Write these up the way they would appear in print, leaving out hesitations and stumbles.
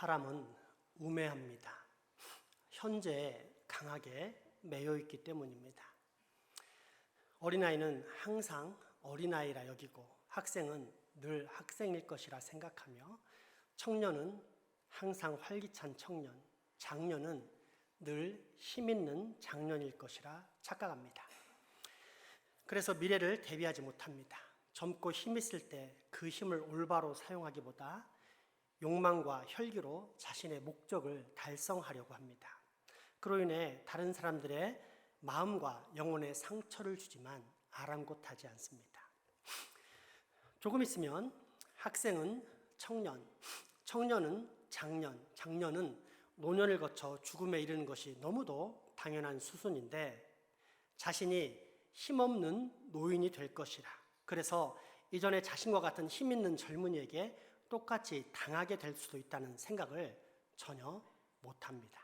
사람은 우매합니다. 현재에 강하게 매여 있기 때문입니다. 어린아이는 항상 어린아이라 여기고 학생은 늘 학생일 것이라 생각하며 청년은 항상 활기찬 청년, 장년은 늘 힘있는 장년일 것이라 착각합니다. 그래서 미래를 대비하지 못합니다. 젊고 힘있을 때 그 힘을 올바로 사용하기보다 욕망과 혈기로 자신의 목적을 달성하려고 합니다. 그로 인해 다른 사람들의 마음과 영혼에 상처를 주지만 아랑곳하지 않습니다. 조금 있으면 학생은 청년, 청년은 장년, 장년은 노년을 거쳐 죽음에 이르는 것이 너무도 당연한 수순인데 자신이 힘없는 노인이 될 것이라, 그래서 이전에 자신과 같은 힘 있는 젊은이에게 똑같이 당하게 될 수도 있다는 생각을 전혀 못합니다.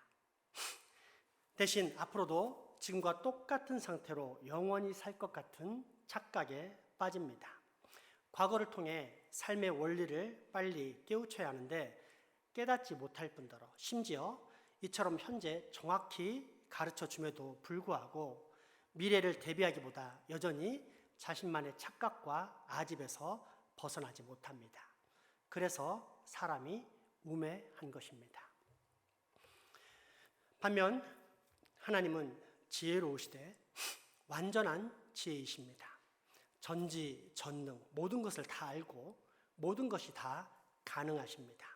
대신 앞으로도 지금과 똑같은 상태로 영원히 살 것 같은 착각에 빠집니다. 과거를 통해 삶의 원리를 빨리 깨우쳐야 하는데 깨닫지 못할 뿐더러 심지어 이처럼 현재 정확히 가르쳐줌에도 불구하고 미래를 대비하기보다 여전히 자신만의 착각과 아집에서 벗어나지 못합니다. 그래서 사람이 우매한 것입니다. 반면 하나님은 지혜로우시되 완전한 지혜이십니다. 전지전능, 모든 것을 다 알고 모든 것이 다 가능하십니다.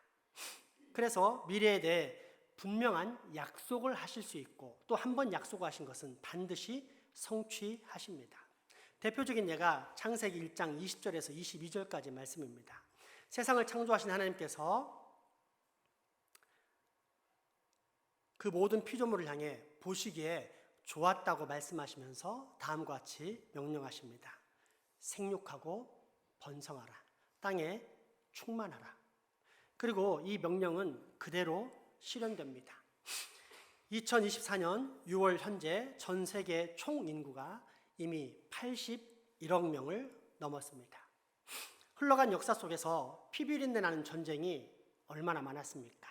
그래서 미래에 대해 분명한 약속을 하실 수 있고 또 한 번 약속하신 것은 반드시 성취하십니다. 대표적인 예가 창세기 1장 20절에서 22절까지 말씀입니다. 세상을 창조하신 하나님께서 그 모든 피조물을 향해 보시기에 좋았다고 말씀하시면서 다음과 같이 명령하십니다. 생육하고 번성하라. 땅에 충만하라. 그리고 이 명령은 그대로 실현됩니다. 2024년 6월 현재 전 세계 총 인구가 이미 81억 명을 넘었습니다. 흘러간 역사 속에서 피비린내 나는 전쟁이 얼마나 많았습니까?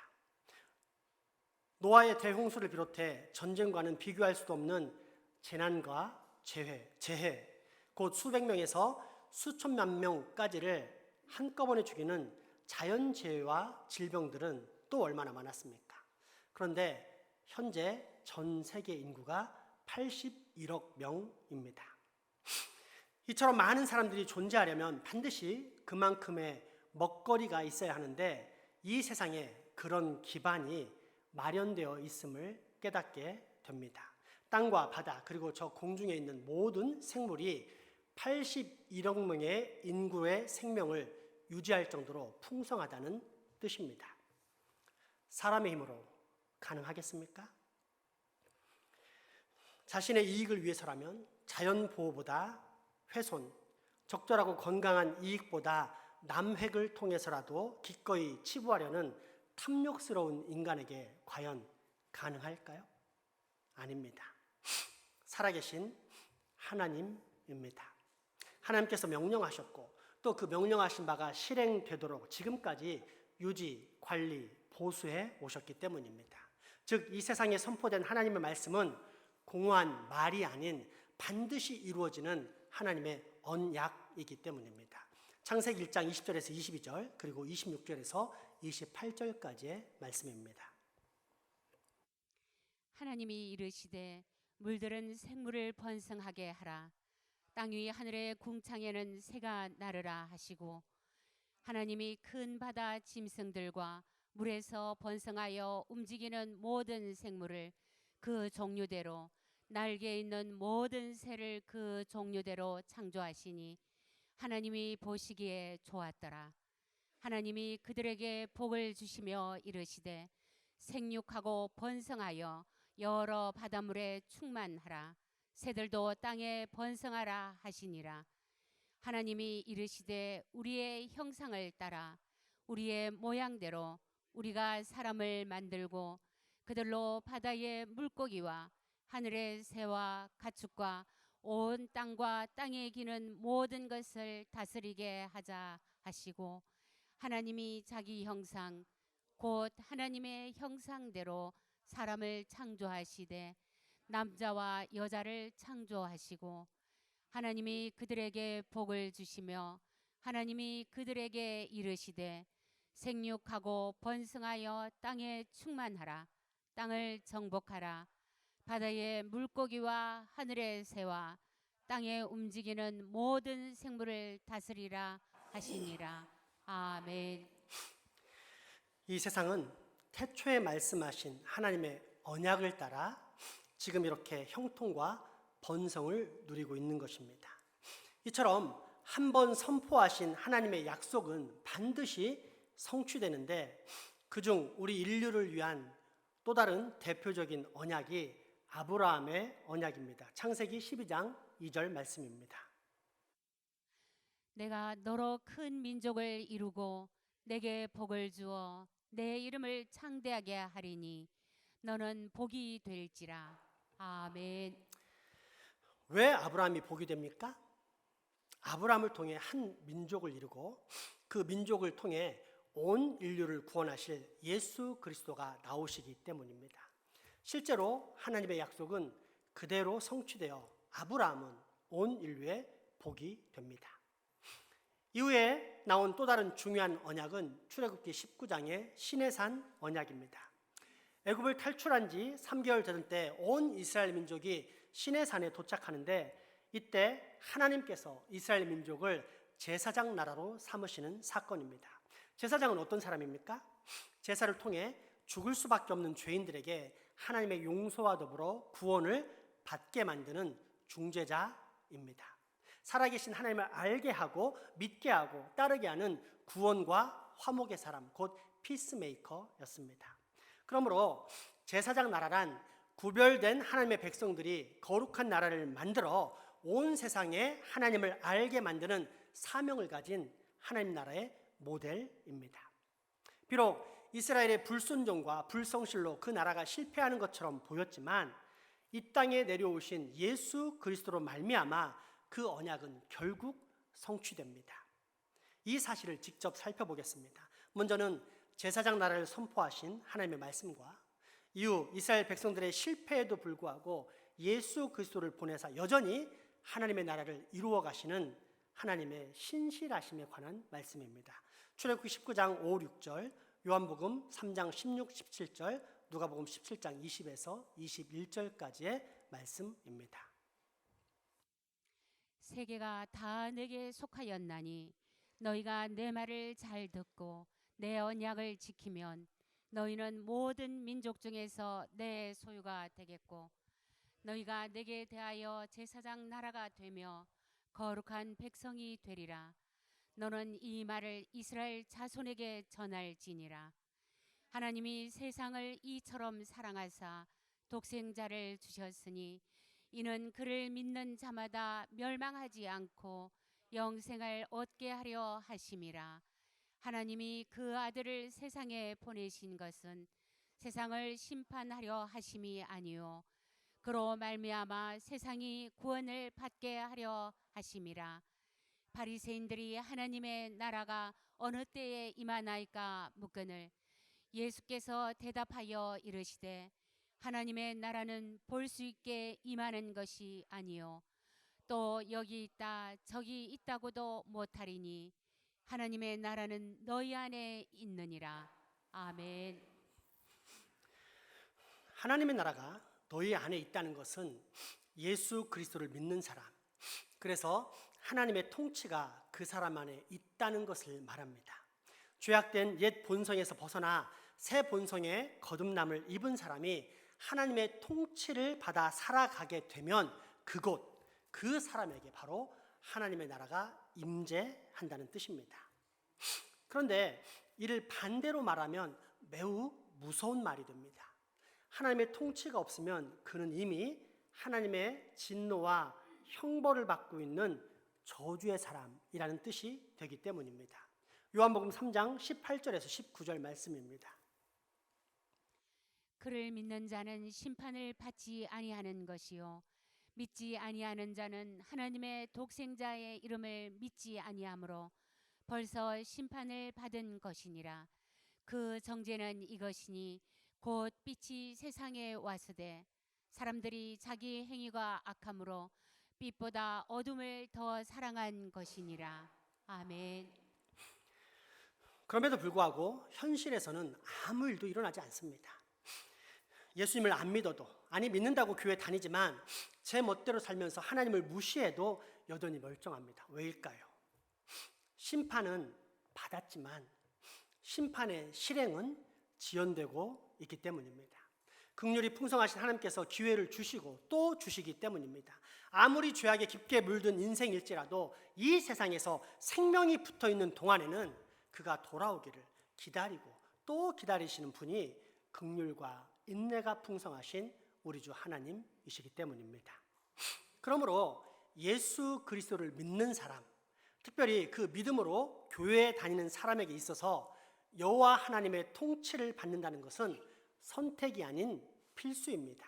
노아의 대홍수를 비롯해 전쟁과는 비교할 수도 없는 재난과 재해, 곧 수백 명에서 수천만 명까지를 한꺼번에 죽이는 자연재해와 질병들은 또 얼마나 많았습니까? 그런데 현재 전 세계 인구가 81억 명입니다. 이처럼 많은 사람들이 존재하려면 반드시 그만큼의 먹거리가 있어야 하는데 이 세상에 그런 기반이 마련되어 있음을 깨닫게 됩니다. 땅과 바다 그리고 저 공중에 있는 모든 생물이 81억 명의 인구의 생명을 유지할 정도로 풍성하다는 뜻입니다. 사람의 힘으로 가능하겠습니까? 자신의 이익을 위해서라면 자연보호보다 훼손, 적절하고 건강한 이익보다 남획을 통해서라도 기꺼이 치부하려는 탐욕스러운 인간에게 과연 가능할까요? 아닙니다. 살아계신 하나님입니다. 하나님께서 명령하셨고 또 그 명령하신 바가 실행되도록 지금까지 유지, 관리, 보수해 오셨기 때문입니다. 즉 이 세상에 선포된 하나님의 말씀은 공허한 말이 아닌 반드시 이루어지는 하나님의 언약이기 때문입니다. 창세기 1장 20절에서 22절 그리고 26절에서 28절까지의 말씀입니다. 하나님이 이르시되 물들은 생물을 번성하게 하라. 땅 위 하늘의 궁창에는 새가 나르라 하시고 하나님이 큰 바다 짐승들과 물에서 번성하여 움직이는 모든 생물을 그 종류대로 날개 있는 모든 새를 그 종류대로 창조하시니 하나님이 보시기에 좋았더라. 하나님이 그들에게 복을 주시며 이르시되 생육하고 번성하여 여러 바닷물에 충만하라. 새들도 땅에 번성하라 하시니라. 하나님이 이르시되 우리의 형상을 따라 우리의 모양대로 우리가 사람을 만들고 그들로 바다의 물고기와 하늘의 새와 가축과 온 땅과 땅에 기는 모든 것을 다스리게 하자 하시고 하나님이 자기 형상 곧 하나님의 형상대로 사람을 창조하시되 남자와 여자를 창조하시고 하나님이 그들에게 복을 주시며 하나님이 그들에게 이르시되 생육하고 번성하여 땅에 충만하라. 땅을 정복하라. 바다의 물고기와 하늘의 새와 땅에 움직이는 모든 생물을 다스리라 하시니라. 아멘. 이 세상은 태초에 말씀하신 하나님의 언약을 따라 지금 이렇게 형통과 번성을 누리고 있는 것입니다. 이처럼 한번 선포하신 하나님의 약속은 반드시 성취되는데 그중 우리 인류를 위한 또 다른 대표적인 언약이 아브라함의 언약입니다. 창세기 12장 2절 말씀입니다. 내가 너로 큰 민족을 이루고 내게 복을 주어 내 이름을 창대하게 하리니 너는 복이 될지라. 아멘. 왜 아브라함이 복이 됩니까? 아브라함을 통해 한 민족을 이루고 그 민족을 통해 온 인류를 구원하실 예수 그리스도가 나오시기 때문입니다. 실제로 하나님의 약속은 그대로 성취되어 아브라함은 온 인류의 복이 됩니다. 이후에 나온 또 다른 중요한 언약은 출애굽기 19장의 시내산 언약입니다. 애굽을 탈출한 지 3개월 되던 때 온 이스라엘 민족이 시내산에 도착하는데 이때 하나님께서 이스라엘 민족을 제사장 나라로 삼으시는 사건입니다. 제사장은 어떤 사람입니까? 제사를 통해 죽을 수밖에 없는 죄인들에게 하나님의 용서와 더불어 구원을 받게 만드는 중재자입니다. 살아계신 하나님을 알게 하고 믿게 하고 따르게 하는 구원과 화목의 사람, 곧 피스메이커였습니다. 그러므로 제사장 나라란 구별된 하나님의 백성들이 거룩한 나라를 만들어 온 세상에 하나님을 알게 만드는 사명을 가진 하나님 나라의 모델입니다. 비록 이스라엘의 불순종과 불성실로 그 나라가 실패하는 것처럼 보였지만 이 땅에 내려오신 예수 그리스도로 말미암아 그 언약은 결국 성취됩니다. 이 사실을 직접 살펴보겠습니다. 먼저는 제사장 나라를 선포하신 하나님의 말씀과 이후 이스라엘 백성들의 실패에도 불구하고 예수 그리스도를 보내사 여전히 하나님의 나라를 이루어 가시는 하나님의 신실하심에 관한 말씀입니다. 출애굽기 19장 5, 6절, 요한복음 3장 16, 17절, 누가복음 17장 20에서 21절까지의 말씀입니다. 세계가 다 내게 속하였나니 너희가 내 말을 잘 듣고 내 언약을 지키면 너희는 모든 민족 중에서 내 소유가 되겠고 너희가 내게 대하여 제사장 나라가 되며 거룩한 백성이 되리라. 너는 이 말을 이스라엘 자손에게 전할지니라. 하나님이 세상을 이처럼 사랑하사 독생자를 주셨으니 이는 그를 믿는 자마다 멸망하지 않고 영생을 얻게 하려 하심이라. 하나님이 그 아들을 세상에 보내신 것은 세상을 심판하려 하심이 아니요 그로 말미암아 세상이 구원을 받게 하려 하심이라. 바리새인들이 하나님의 나라가 어느 때에 임하나이까 묻거늘 예수께서 대답하여 이르시되 하나님의 나라는 볼 수 있게 임하는 것이 아니요 또 여기 있다 저기 있다고도 못하리니 하나님의 나라는 너희 안에 있느니라. 아멘. 하나님의 나라가 너희 안에 있다는 것은 예수 그리스도를 믿는 사람, 그래서 하나님의 통치가 그 사람 안에 있다는 것을 말합니다. 죄악된 옛 본성에서 벗어나 새 본성의 거듭남을 입은 사람이 하나님의 통치를 받아 살아가게 되면 그곳, 그 사람에게 바로 하나님의 나라가 임재한다는 뜻입니다. 그런데 이를 반대로 말하면 매우 무서운 말이 됩니다. 하나님의 통치가 없으면 그는 이미 하나님의 진노와 형벌을 받고 있는 저주의 사람이라는 뜻이 되기 때문입니다. 요한복음 3장 18절에서 19절 말씀입니다. 그를 믿는 자는 심판을 받지 아니하는 것이요 믿지 아니하는 자는 하나님의 독생자의 이름을 믿지 아니하므로 벌써 심판을 받은 것이니라. 그 정죄는 이것이니 곧 빛이 세상에 왔으되 사람들이 자기 행위가 악함으로 빛보다 어둠을 더 사랑한 것이니라. 아멘. 그럼에도 불구하고 현실에서는 아무 일도 일어나지 않습니다. 예수님을 안 믿어도, 아니 믿는다고 교회 다니지만 제 멋대로 살면서 하나님을 무시해도 여전히 멀쩡합니다. 왜일까요? 심판은 받았지만 심판의 실행은 지연되고 있기 때문입니다. 긍휼이 풍성하신 하나님께서 기회를 주시고 또 주시기 때문입니다. 아무리 죄악에 깊게 물든 인생일지라도 이 세상에서 생명이 붙어있는 동안에는 그가 돌아오기를 기다리고 또 기다리시는 분이 긍휼과 인내가 풍성하신 우리 주 하나님이시기 때문입니다. 그러므로 예수 그리스도를 믿는 사람, 특별히 그 믿음으로 교회에 다니는 사람에게 있어서 여호와 하나님의 통치를 받는다는 것은 선택이 아닌 필수입니다.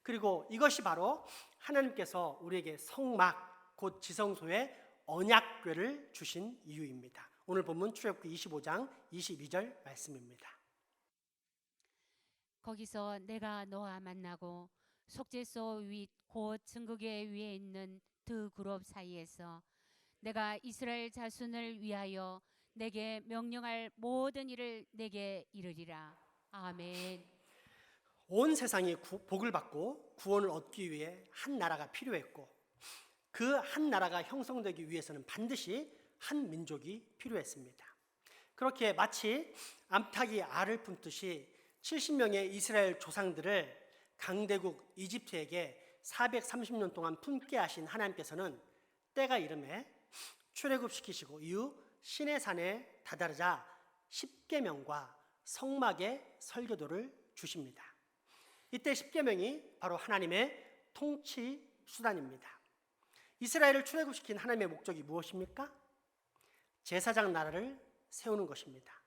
그리고 이것이 바로 하나님께서 우리에게 성막, 곧 지성소의 언약궤를 주신 이유입니다. 오늘 본문 출애굽기 25장 22절 말씀입니다. 거기서 내가 너와 만나고 속죄소 윗 곧 증거궤 위에 있는 두 그룹 사이에서 내가 이스라엘 자손을 위하여 내게 명령할 모든 일을 내게 이르리라. 아멘. 온 세상이 복을 받고 구원을 얻기 위해 한 나라가 필요했고 그 한 나라가 형성되기 위해서는 반드시 한 민족이 필요했습니다. 그렇게 마치 암탉이 알을 품듯이 70명의 이스라엘 조상들을 강대국 이집트에게 430년 동안 품게 하신 하나님께서는 때가 이름에 출애굽시키시고 이후 시내산에 다다르자 십계명과 성막의 설교도를 주십니다. 이때 십계명이 바로 하나님의 통치 수단입니다. 이스라엘을 출애굽시킨 하나님의 목적이 무엇입니까? 제사장 나라를 세우는 것입니다.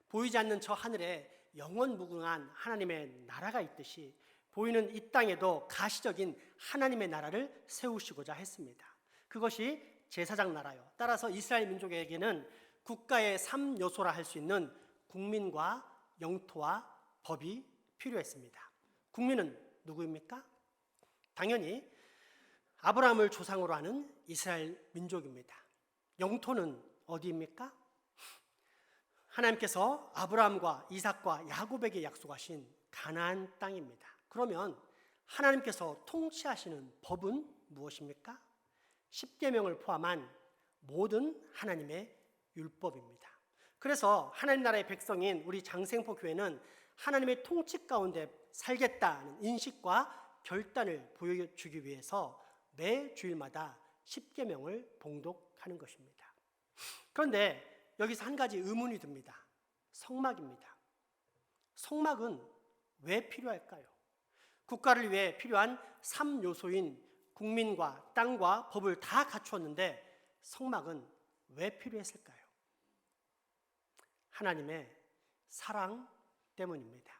보이지 않는 저 하늘에 영원무궁한 하나님의 나라가 있듯이 보이는 이 땅에도 가시적인 하나님의 나라를 세우시고자 했습니다. 그것이 제사장 나라요. 따라서 이스라엘 민족에게는 국가의 3요소라 할 수 있는 국민과 영토와 법이 필요했습니다. 국민은 누구입니까? 당연히 아브라함을 조상으로 하는 이스라엘 민족입니다. 영토는 어디입니까? 하나님께서 아브라함과 이삭과 야곱에게 약속하신 가나안 땅입니다. 그러면 하나님께서 통치하시는 법은 무엇입니까? 십계명을 포함한 모든 하나님의 율법입니다. 그래서 하나님 나라의 백성인 우리 장생포 교회는 하나님의 통치 가운데 살겠다는 인식과 결단을 보여주기 위해서 매 주일마다 십계명을 봉독하는 것입니다. 그런데 여기서 한 가지 의문이 듭니다. 성막입니다. 성막은 왜 필요할까요? 국가를 위해 필요한 3요소인 국민과 땅과 법을 다 갖추었는데 성막은 왜 필요했을까요? 하나님의 사랑 때문입니다.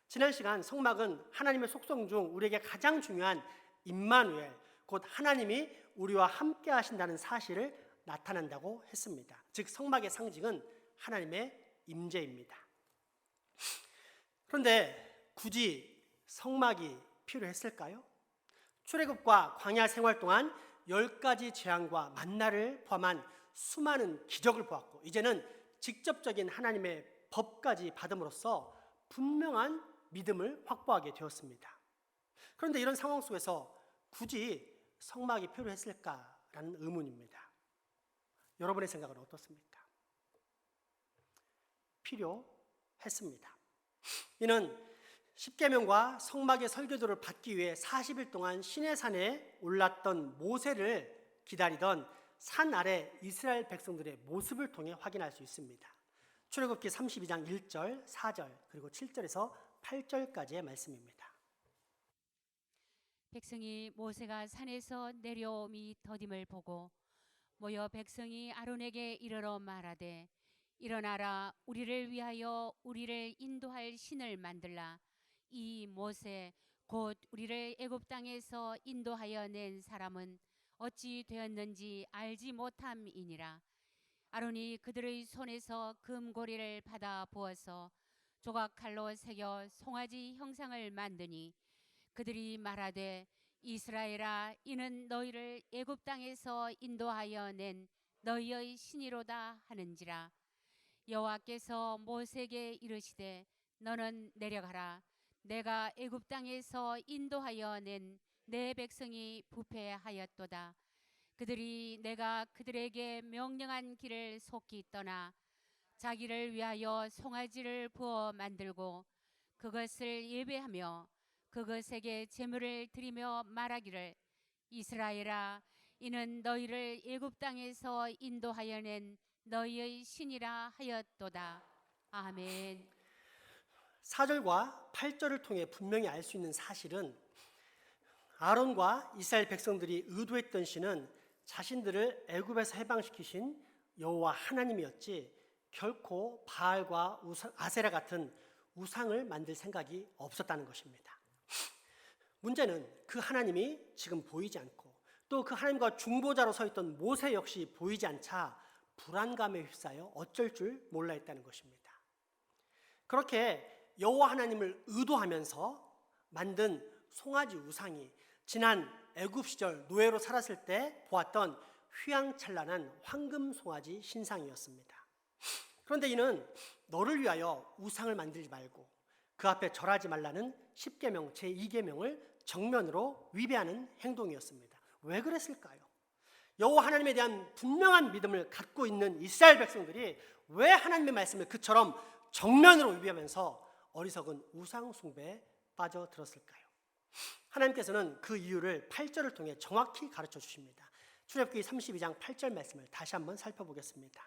지난 시간 성막은 하나님의 속성 중 우리에게 가장 중요한 임마누엘, 곧 하나님이 우리와 함께 하신다는 사실을 나타낸다고 했습니다. 즉 성막의 상징은 하나님의 임재입니다. 그런데 굳이 성막이 필요했을까요? 출애굽과 광야 생활 동안 10가지 재앙과 만나를 포함한 수많은 기적을 보았고 이제는 직접적인 하나님의 법까지 받음으로써 분명한 믿음을 확보하게 되었습니다. 그런데 이런 상황 속에서 굳이 성막이 필요했을까라는 의문입니다. 여러분의 생각은 어떻습니까? 필요했습니다. 이는 십계명과 성막의 설교도를 받기 위해 40일 동안 시내산에 올랐던 모세를 기다리던 산 아래 이스라엘 백성들의 모습을 통해 확인할 수 있습니다. 출애굽기 32장 1절, 4절, 그리고 7절에서 8절까지의 말씀입니다. 백성이 모세가 산에서 내려옴이 더딤을 보고 모여 백성이 아론에게 이르러 말하되 일어나라 우리를 위하여 우리를 인도할 신을 만들라. 이 모세 곧 우리를 애굽 땅에서 인도하여 낸 사람은 어찌 되었는지 알지 못함이니라. 아론이 그들의 손에서 금고리를 받아 부어서 조각칼로 새겨 송아지 형상을 만드니 그들이 말하되 이스라엘아 이는 너희를 애굽 땅에서 인도하여 낸 너희의 신이로다 하는지라. 여호와께서 모세에게 이르시되 너는 내려가라. 내가 애굽 땅에서 인도하여 낸 내 백성이 부패하였도다. 그들이 내가 그들에게 명령한 길을 속히 떠나 자기를 위하여 송아지를 부어 만들고 그것을 예배하며 그것에게 제물을 드리며 말하기를 이스라엘아 이는 너희를 애굽 땅에서 인도하여 낸 너희의 신이라 하였도다. 아멘. 4절과 8절을 통해 분명히 알 수 있는 사실은 아론과 이스라엘 백성들이 의도했던 신은 자신들을 애굽에서 해방시키신 여호와 하나님이었지 결코 바알과 아세라 같은 우상을 만들 생각이 없었다는 것입니다. 문제는 그 하나님이 지금 보이지 않고 또 그 하나님과 중보자로 서 있던 모세 역시 보이지 않자 불안감에 휩싸여 어쩔 줄 몰라 했다는 것입니다. 그렇게 여호와 하나님을 의도하면서 만든 송아지 우상이 지난 애굽 시절 노예로 살았을 때 보았던 휘황찬란한 황금 송아지 신상이었습니다. 그런데 이는 너를 위하여 우상을 만들지 말고 그 앞에 절하지 말라는 10계명 제2계명을 정면으로 위배하는 행동이었습니다. 왜 그랬을까요? 여호와 하나님에 대한 분명한 믿음을 갖고 있는 이스라엘 백성들이 왜 하나님의 말씀을 그처럼 정면으로 위배하면서 어리석은 우상 숭배에 빠져들었을까요? 하나님께서는 그 이유를 8절을 통해 정확히 가르쳐 주십니다. 출애굽기 32장 8절 말씀을 다시 한번 살펴보겠습니다.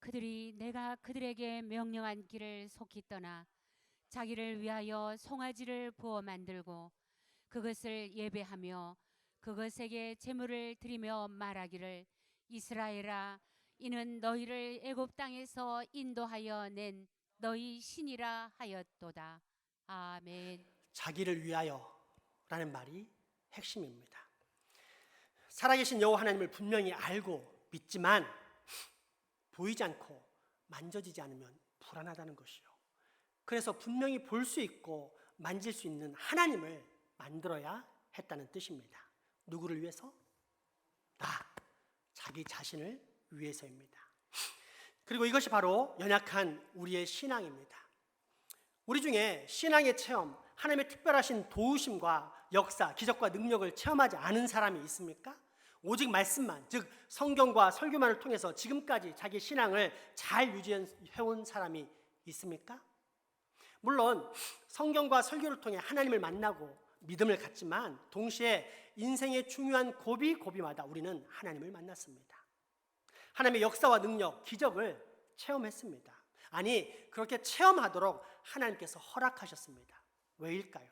그들이 내가 그들에게 명령한 길을 속히 떠나 자기를 위하여 송아지를 부어 만들고 그것을 예배하며 그것에게 제물을 드리며 말하기를 이스라엘아 이는 너희를 애굽 땅에서 인도하여 낸 너희 신이라 하였도다. 아멘. 자기를 위하여라는 말이 핵심입니다. 살아계신 여호와 하나님을 분명히 알고 믿지만 보이지 않고 만져지지 않으면 불안하다는 것이요. 그래서 분명히 볼 수 있고 만질 수 있는 하나님을 만들어야 했다는 뜻입니다. 누구를 위해서? 자기 자신을 위해서입니다. 그리고 이것이 바로 연약한 우리의 신앙입니다. 우리 중에 신앙의 체험, 하나님의 특별하신 도우심과 역사, 기적과 능력을 체험하지 않은 사람이 있습니까? 오직 말씀만, 즉 성경과 설교만을 통해서 지금까지 자기 신앙을 잘 유지해온 사람이 있습니까? 물론 성경과 설교를 통해 하나님을 만나고 믿음을 갖지만 동시에 인생의 중요한 고비고비마다 우리는 하나님을 만났습니다. 하나님의 역사와 능력, 기적을 체험했습니다. 아니, 그렇게 체험하도록 하나님께서 허락하셨습니다. 왜일까요?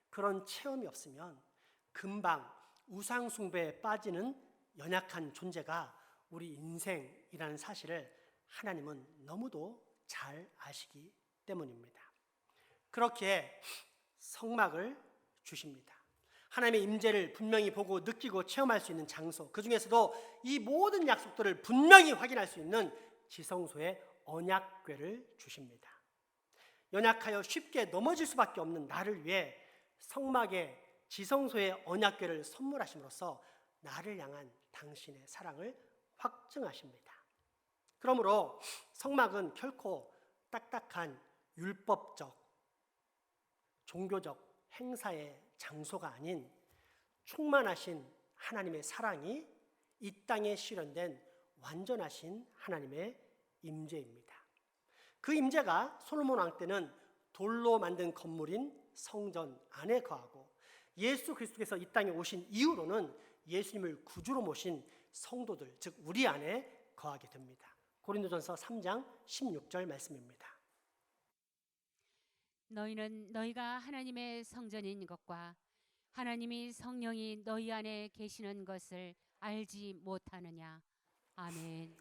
그런 체험이 없으면 금방 우상 숭배에 빠지는 연약한 존재가 우리 인생이라는 사실을 하나님은 너무도 잘 아시기 때문입니다. 그렇게 성막을 주십니다. 하나님의 임재를 분명히 보고 느끼고 체험할 수 있는 장소, 그 중에서도 이 모든 약속들을 분명히 확인할 수 있는 지성소의 언약궤를 주십니다. 연약하여 쉽게 넘어질 수밖에 없는 나를 위해 성막의 지성소의 언약궤를 선물하심으로써 나를 향한 당신의 사랑을 확증하십니다. 그러므로 성막은 결코 딱딱한 율법적, 종교적 행사의 장소가 아닌 충만하신 하나님의 사랑이 이 땅에 실현된 완전하신 하나님의 임재입니다. 그 임재가 솔로몬 왕 때는 돌로 만든 건물인 성전 안에 거하고 예수 그리스도께서 이 땅에 오신 이후로는 예수님을 구주로 모신 성도들, 즉 우리 안에 거하게 됩니다. 고린도전서 3장 16절 말씀입니다. 너희는 너희가 하나님의 성전인 것과 하나님이 성령이 너희 안에 계시는 것을 알지 못하느냐. 아멘.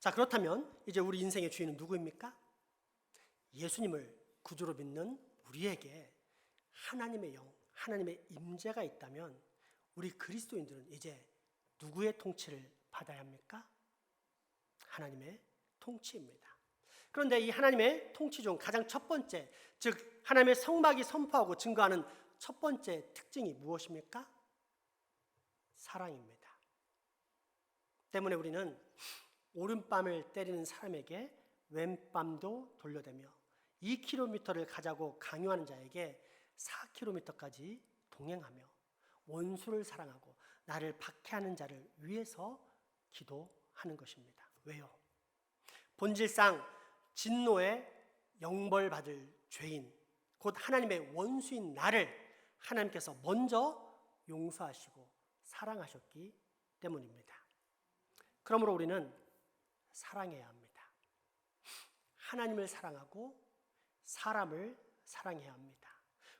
자, 그렇다면 이제 우리 인생의 주인은 누구입니까? 예수님을 구주로 믿는 우리에게 하나님의 영, 하나님의 임재가 있다면 우리 그리스도인들은 이제 누구의 통치를 받아야 합니까? 하나님의 통치입니다. 그런데 이 하나님의 통치 중 가장 첫 번째, 즉 하나님의 성막이 선포하고 증거하는 첫 번째 특징이 무엇입니까? 사랑입니다. 때문에 우리는 오른밤을 때리는 사람에게 왼밤도 돌려대며 2km를 가자고 강요하는 자에게 4km까지 동행하며 원수를 사랑하고 나를 박해하는 자를 위해서 기도하는 것입니다. 왜요? 본질상 진노에 영벌받을 죄인, 곧 하나님의 원수인 나를 하나님께서 먼저 용서하시고 사랑하셨기 때문입니다. 그러므로 우리는 사랑해야 합니다. 하나님을 사랑하고 사람을 사랑해야 합니다.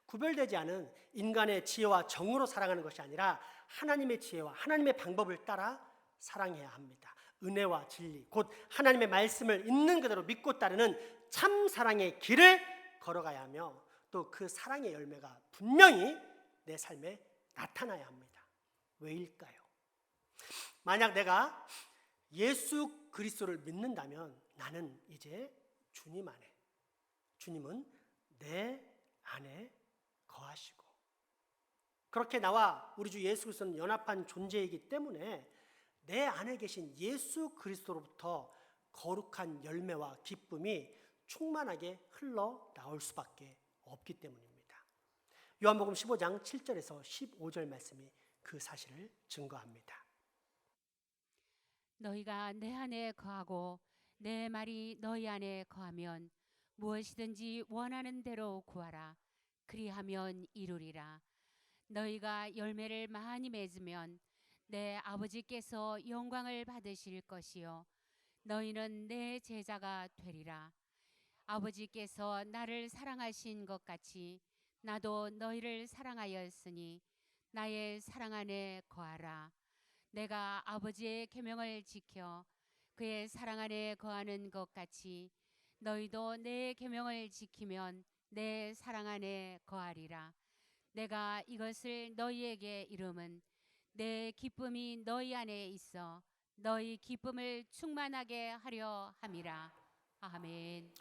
구별되지 않은 인간의 지혜와 정으로 사랑하는 것이 아니라 하나님의 지혜와 하나님의 방법을 따라 사랑해야 합니다. 은혜와 진리, 곧 하나님의 말씀을 있는 그대로 믿고 따르는 참 사랑의 길을 걸어가야 하며 또 그 사랑의 열매가 분명히 내 삶에 나타나야 합니다. 왜일까요? 만약 내가 예수 그리스도를 믿는다면 나는 이제 주님 안에, 주님은 내 안에 거하시고, 그렇게 나와 우리 주 예수 그리스도는 연합한 존재이기 때문에 내 안에 계신 예수 그리스도로부터 거룩한 열매와 기쁨이 충만하게 흘러 나올 수밖에 없기 때문입니다. 요한복음 15장 7절에서 15절 말씀이 그 사실을 증거합니다. 너희가 내 안에 거하고 내 말이 너희 안에 거하면 무엇이든지 원하는 대로 구하라. 그리하면 이루리라. 너희가 열매를 많이 맺으면 내 아버지께서 영광을 받으실 것이요 너희는 내 제자가 되리라. 아버지께서 나를 사랑하신 것 같이 나도 너희를 사랑하였으니 나의 사랑 안에 거하라. 내가 아버지의 계명을 지켜 그의 사랑 안에 거하는 것 같이 너희도 내 계명을 지키면 내 사랑 안에 거하리라. 내가 이것을 너희에게 이름은 내 기쁨이 너희 안에 있어 너희 기쁨을 충만하게 하려 함이라. 아멘.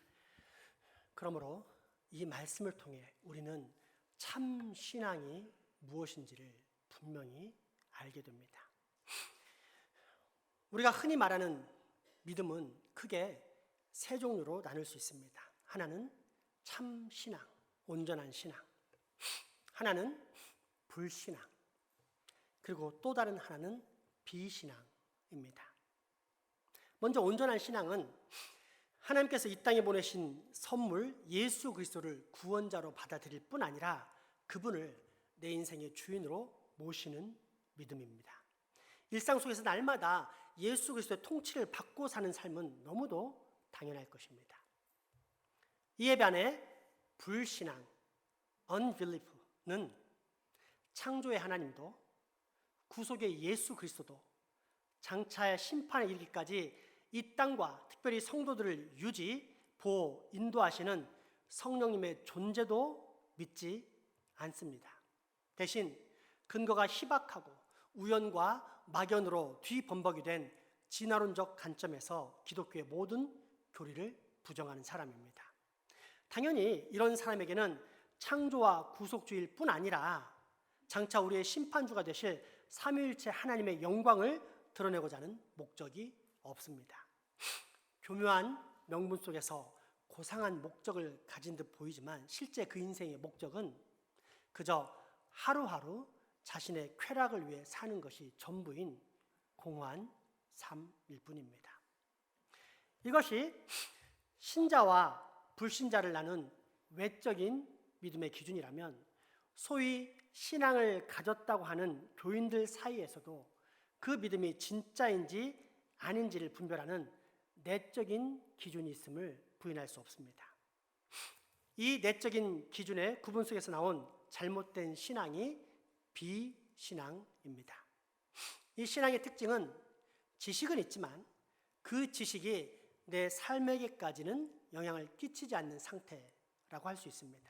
그러므로 이 말씀을 통해 우리는 참 신앙이 무엇인지를 분명히 알게 됩니다. 우리가 흔히 말하는 믿음은 크게 세 종류로 나눌 수 있습니다. 하나는 참 신앙, 온전한 신앙. 하나는 불신앙. 그리고 또 다른 하나는 비신앙입니다. 먼저 온전한 신앙은 하나님께서 이 땅에 보내신 선물 예수 그리스도를 구원자로 받아들일 뿐 아니라 그분을 내 인생의 주인으로 모시는 믿음입니다. 일상 속에서 날마다 예수 그리스도의 통치를 받고 사는 삶은 너무도 당연할 것입니다. 이에 반해 불신앙, unbelief는 창조의 하나님도 구속의 예수 그리스도도 장차 심판에 이르기까지 이 땅과 특별히 성도들을 유지, 보호, 인도하시는 성령님의 존재도 믿지 않습니다. 대신 근거가 희박하고 우연과 막연으로 뒤범벅이 된 진화론적 관점에서 기독교의 모든 교리를 부정하는 사람입니다. 당연히 이런 사람에게는 창조와 구속주의일 뿐 아니라 장차 우리의 심판주가 되실 삼위일체 하나님의 영광을 드러내고자 하는 목적이 없습니다. 교묘한 명분 속에서 고상한 목적을 가진 듯 보이지만 실제 그 인생의 목적은 그저 하루하루 자신의 쾌락을 위해 사는 것이 전부인 공허한 삶일 뿐입니다. 이것이 신자와 불신자를 나눈 외적인 믿음의 기준이라면 소위 신앙을 가졌다고 하는 교인들 사이에서도 그 믿음이 진짜인지 아닌지를 분별하는 내적인 기준이 있음을 부인할 수 없습니다. 이 내적인 기준의 구분 속에서 나온 잘못된 신앙이 비신앙입니다. 이 신앙의 특징은 지식은 있지만 그 지식이 내 삶에게까지는 영향을 끼치지 않는 상태라고 할 수 있습니다.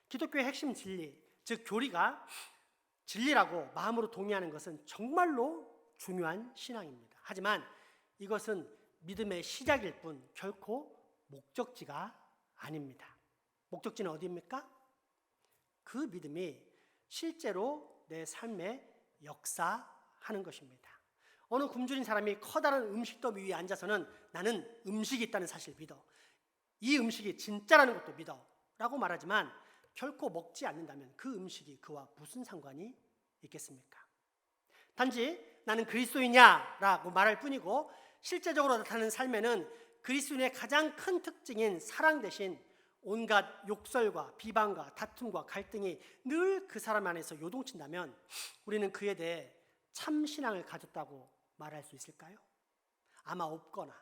기독교의 핵심 진리, 즉 교리가 진리라고 마음으로 동의하는 것은 정말로 중요한 신앙입니다. 하지만 이것은 믿음의 시작일 뿐 결코 목적지가 아닙니다. 목적지는 어디입니까? 그 믿음이 실제로 내 삶에 역사하는 것입니다. 어느 굶주린 사람이 커다란 음식더미 위에 앉아서는 나는 음식이 있다는 사실을 믿어, 이 음식이 진짜라는 것도 믿어 라고 말하지만 결코 먹지 않는다면 그 음식이 그와 무슨 상관이 있겠습니까? 단지 나는 그리스도이냐 라고 말할 뿐이고 실제적으로 나타나는 삶에는 그리스도인의 가장 큰 특징인 사랑 대신 온갖 욕설과 비방과 다툼과 갈등이 늘 그 사람 안에서 요동친다면 우리는 그에 대해 참 신앙을 가졌다고 말할 수 있을까요? 아마 없거나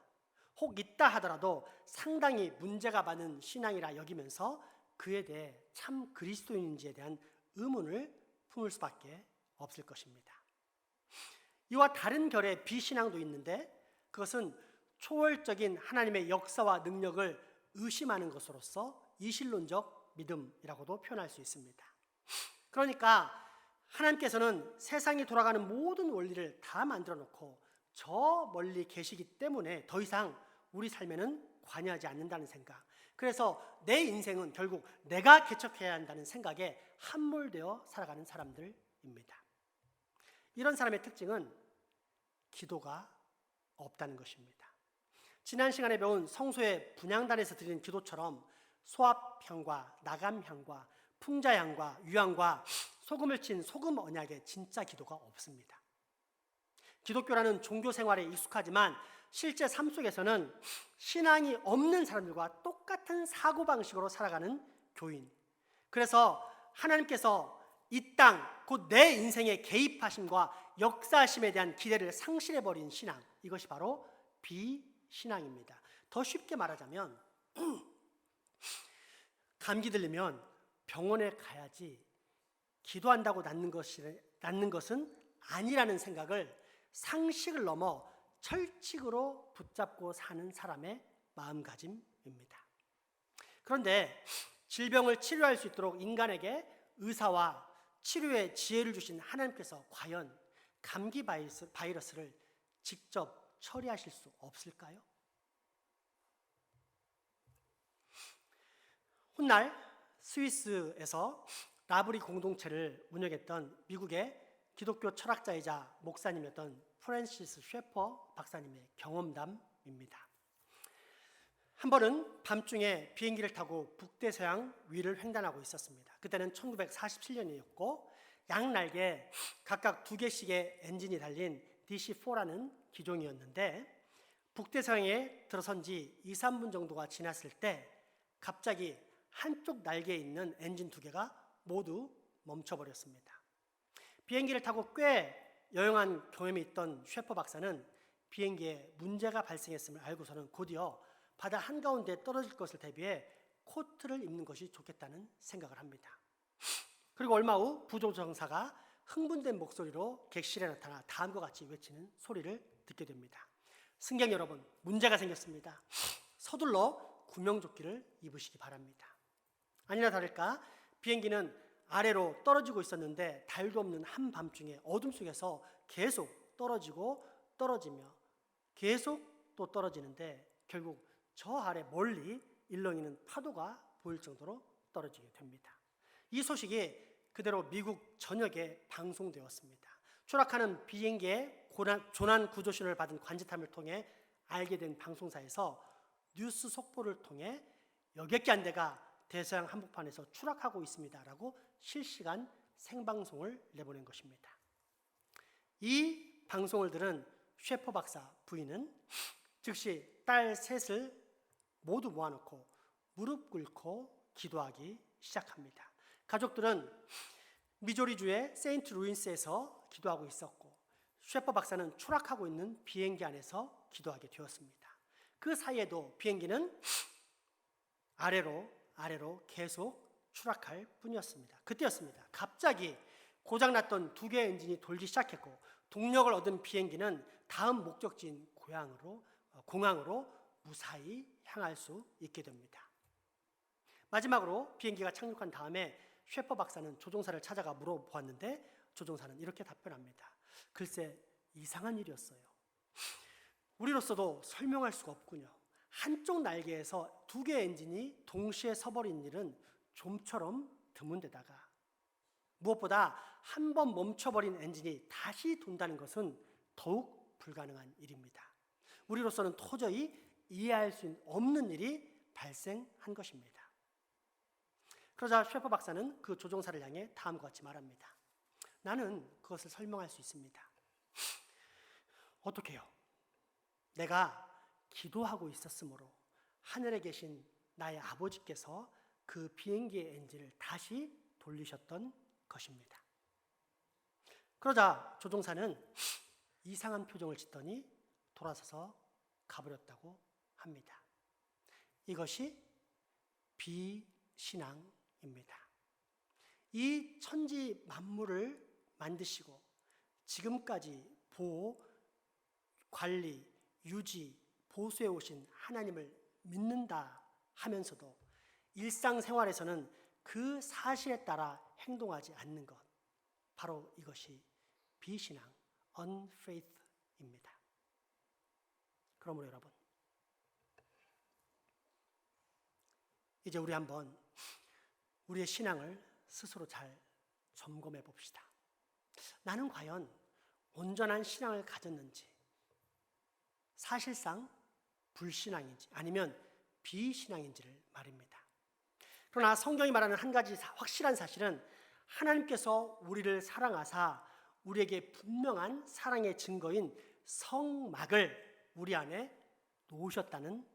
혹 있다 하더라도 상당히 문제가 많은 신앙이라 여기면서 그에 대해 참 그리스도인인지에 대한 의문을 품을 수밖에 없을 것입니다. 이와 다른 결의 비신앙도 있는데 그것은 초월적인 하나님의 역사와 능력을 의심하는 것으로서 이신론적 믿음이라고도 표현할 수 있습니다. 그러니까 하나님께서는 세상이 돌아가는 모든 원리를 다 만들어 놓고 저 멀리 계시기 때문에 더 이상 우리 삶에는 관여하지 않는다는 생각, 그래서 내 인생은 결국 내가 개척해야 한다는 생각에 함몰되어 살아가는 사람들입니다. 이런 사람의 특징은 기도가 없다는 것입니다. 지난 시간에 배운 성소의 분향단에서 드리는 기도처럼 소합향과 나감향과 풍자향과 유향과 소금을 친 소금 언약의 진짜 기도가 없습니다. 기독교라는 종교 생활에 익숙하지만 실제 삶 속에서는 신앙이 없는 사람들과 똑같은 사고방식으로 살아가는 교인, 그래서 하나님께서 이 땅, 곧 내 인생에 개입하심과 역사하심에 대한 기대를 상실해버린 신앙, 이것이 바로 비신앙입니다. 더 쉽게 말하자면 감기 들리면 병원에 가야지 기도한다고 낫는 것은 아니라는 생각을 상식을 넘어 철칙으로 붙잡고 사는 사람의 마음가짐입니다. 그런데 질병을 치료할 수 있도록 인간에게 의사와 치료의 지혜를 주신 하나님께서 과연 감기 바이러스를 직접 처리하실 수 없을까요? 훗날 스위스에서 라브리 공동체를 운영했던 미국의 기독교 철학자이자 목사님이었던 프랜시스 셰퍼 박사님의 경험담입니다. 한 번은 밤중에 비행기를 타고 북대서양 위를 횡단하고 있었습니다. 그때는 1947년이었고 양날개에 각각 2개씩의 엔진이 달린 DC-4라는 기종이었는데 북대서양에 들어선 지 2, 3분 정도가 지났을 때 갑자기 한쪽 날개에 있는 엔진 2개가 모두 멈춰버렸습니다. 비행기를 타고 꽤 여행한 경험이 있던 셰퍼 박사는 비행기에 문제가 발생했음을 알고서는 곧이어 바다 한가운데 떨어질 것을 대비해 코트를 입는 것이 좋겠다는 생각을 합니다. 그리고 얼마 후 부조정사가 흥분된 목소리로 객실에 나타나 다음과 같이 외치는 소리를 듣게 됩니다. 승객 여러분, 문제가 생겼습니다. 서둘러 구명조끼를 입으시기 바랍니다. 아니나 다를까 비행기는 아래로 떨어지고 있었는데 달도 없는 한밤중에 어둠 속에서 계속 떨어지고 떨어지며 계속 또 떨어지는데 결국 저 아래 멀리 일렁이는 파도가 보일 정도로 떨어지게 됩니다. 이 소식이 그대로 미국 전역에 방송되었습니다. 추락하는 비행기의 조난 구조신호를 받은 관제탑을 통해 알게 된 방송사에서 뉴스 속보를 통해 여객 개 한 대가 대서양 한복판에서 추락하고 있습니다라고 실시간 생방송을 내보낸 것입니다. 이 방송을 들은 셰퍼 박사 부인은 즉시 딸 셋을 모두 모아놓고 무릎 꿇고 기도하기 시작합니다. 가족들은 미조리주의 세인트 루이스에서 기도하고 있었고 셰퍼 박사는 추락하고 있는 비행기 안에서 기도하게 되었습니다. 그 사이에도 비행기는 아래로 계속 추락할 뿐이었습니다. 그때였습니다. 갑자기 고장났던 2개의 엔진이 돌기 시작했고 동력을 얻은 비행기는 다음 목적지인 공항으로 무사히 향할 수 있게 됩니다. 마지막으로 비행기가 착륙한 다음에 셰퍼 박사는 조종사를 찾아가 물어보았는데 조종사는 이렇게 답변합니다. 글쎄 이상한 일이었어요. 우리로서도 설명할 수가 없군요. 한쪽 날개에서 두 개의 엔진이 동시에 서버린 일은 좀처럼 드문데다가 무엇보다 한 번 멈춰버린 엔진이 다시 돈다는 것은 더욱 불가능한 일입니다. 우리로서는 도저히 이해할 수 없는 일이 발생한 것입니다. 그러자 셰퍼 박사는 그 조종사를 향해 다음과 같이 말합니다. 나는 그것을 설명할 수 있습니다. 어떻게요? 내가 기도하고 있었으므로 하늘에 계신 나의 아버지께서 그 비행기의 엔진을 다시 돌리셨던 것입니다. 그러자 조종사는 이상한 표정을 짓더니 돌아서서 가버렸다고 합니다. 이것이 비신앙입니다. 이 천지 만물을 만드시고 지금까지 보호, 관리, 유지, 보수해 오신 하나님을 믿는다 하면서도 일상생활에서는 그 사실에 따라 행동하지 않는 것, 바로 이것이 비신앙, unfaith입니다. 그러므로 여러분, 이제 우리 한번 우리의 신앙을 스스로 잘 점검해 봅시다. 나는 과연 온전한 신앙을 가졌는지, 사실상 불신앙인지 아니면 비신앙인지를 말입니다. 그러나 성경이 말하는 한 가지 확실한 사실은 하나님께서 우리를 사랑하사 우리에게 분명한 사랑의 증거인 성막을 우리 안에 놓으셨다는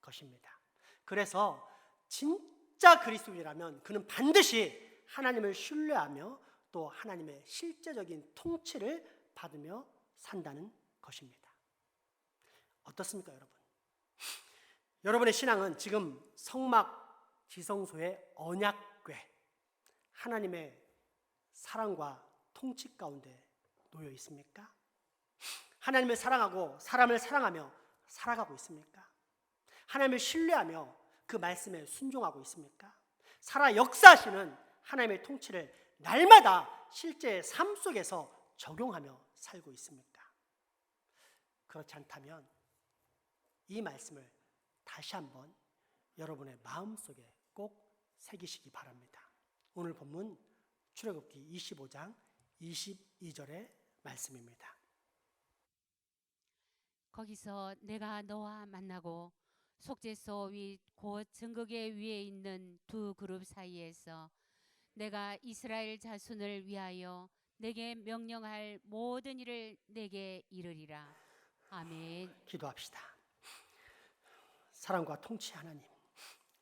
것입니다. 그래서 진짜 그리스도인이라면 그는 반드시 하나님을 신뢰하며 또 하나님의 실제적인 통치를 받으며 산다는 것입니다. 어떻습니까, 여러분? 여러분의 신앙은 지금 성막 지성소의 언약궤, 하나님의 사랑과 통치 가운데 놓여 있습니까? 하나님을 사랑하고 사람을 사랑하며 살아가고 있습니까? 하나님을 신뢰하며 그 말씀에 순종하고 있습니까? 살아 역사하시는 하나님의 통치를 날마다 실제 삶 속에서 적용하며 살고 있습니까? 그렇지 않다면 이 말씀을 다시 한번 여러분의 마음속에 꼭 새기시기 바랍니다. 오늘 본문 출애굽기 25장 22절의 말씀입니다. 거기서 내가 너와 만나고 속죄소 위 곧 증거궤 위에 있는 두 그룹 사이에서 내가 이스라엘 자손을 위하여 내게 명령할 모든 일을 내게 이르리라. 아멘. 기도합시다. 사랑과 통치 하나님,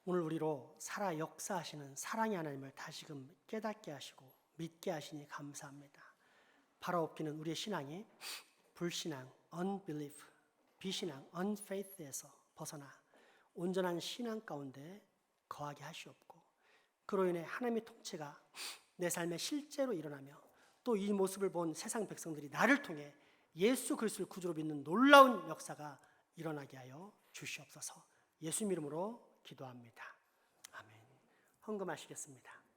오늘 우리로 살아 역사하시는 사랑의 하나님을 다시금 깨닫게 하시고 믿게 하시니 감사합니다. 바라옵기는 우리의 신앙이 불신앙, unbelief, 비신앙, unfaith에서 벗어나 온전한 신앙 가운데 거하게 하시옵고, 그로 인해 하나님의 통치가 내 삶에 실제로 일어나며 또 이 모습을 본 세상 백성들이 나를 통해 예수 그리스도를 구주로 믿는 놀라운 역사가 일어나게 하여 주시옵소서. 예수님 이름으로 기도합니다. 아멘. 헌금하시겠습니다.